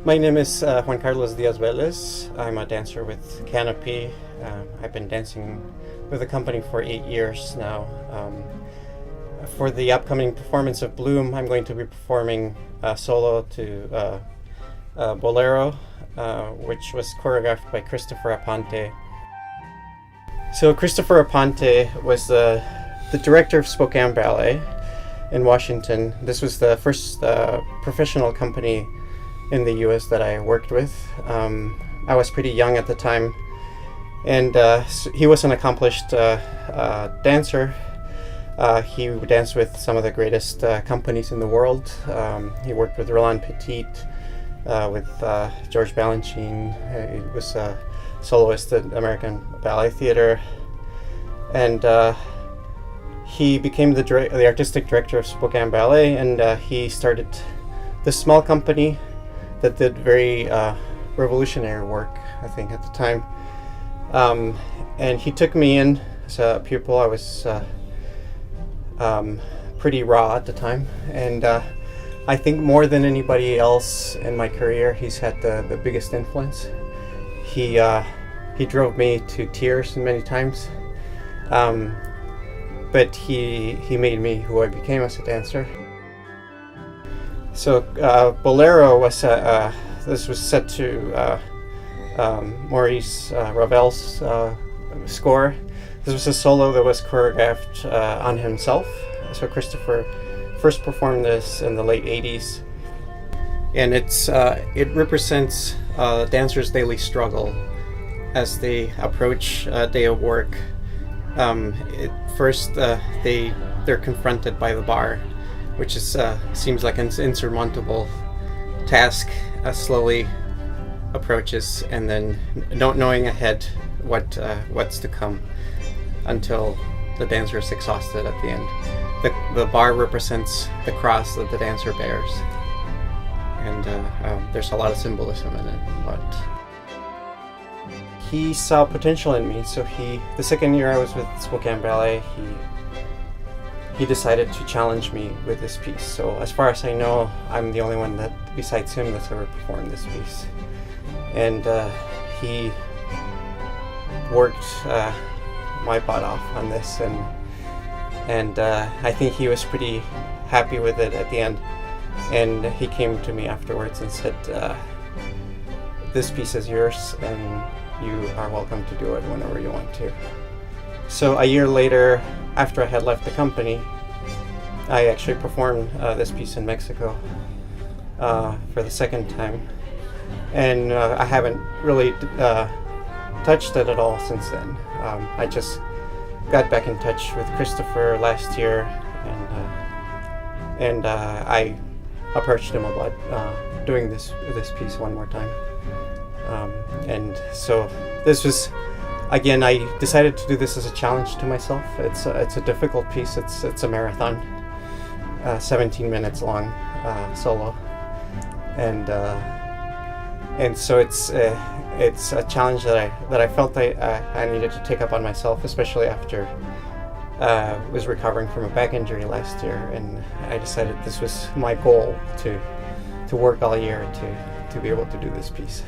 My name is Juan Carlos Diaz. I'm a dancer with Canopy. I've been dancing with the company for 8 years now. For the upcoming performance of Bloom, I'm going to be performing solo to Bolero, which was choreographed by Christopher Aponte. So Christopher Aponte was the director of Spokane Ballet in Washington. This was the first professional company in the U.S. that I worked with. I was pretty young at the time, and he was an accomplished dancer. He danced with some of the greatest companies in the world. He worked with Roland Petit, with George Balanchine. He was a soloist at American Ballet Theater, and he became the artistic director of Spokane Ballet, and he started this small company that did very revolutionary work, I think, at the time. And he took me in as a pupil. I was pretty raw at the time, and I think more than anybody else in my career, he's had the biggest influence. He drove me to tears many times, but he made me who I became as a dancer. So Bolero was this was set to Maurice Ravel's score. This was a solo that was choreographed on himself. So Christopher first performed this in the late 80s, and it represents dancers' daily struggle as they approach a day of work. First, they're confronted by the bar, which is seems like an insurmountable task, slowly approaches, and then not knowing ahead what's to come until the dancer is exhausted at the end. The bar represents the cross that the dancer bears, and there's a lot of symbolism in it. But he saw potential in me, so the second year I was with Spokane Ballet, he decided to challenge me with this piece. So as far as I know, I'm the only one that, besides him, that's ever performed this piece. And he worked my butt off on this, and I think he was pretty happy with it at the end. And he came to me afterwards and said, this piece is yours, and you are welcome to do it whenever you want to. So a year later, after I had left the company, I actually performed this piece in Mexico for the second time, and I haven't really touched it at all since then. I just got back in touch with Christopher last year, and I approached him about doing this piece one more time. And so this was, again, I decided to do this as a challenge to myself. It's a difficult piece. It's a marathon, 17 minutes long, solo, and so it's a challenge that I felt I needed to take up on myself, especially after was recovering from a back injury last year, and I decided this was my goal to work all year to be able to do this piece.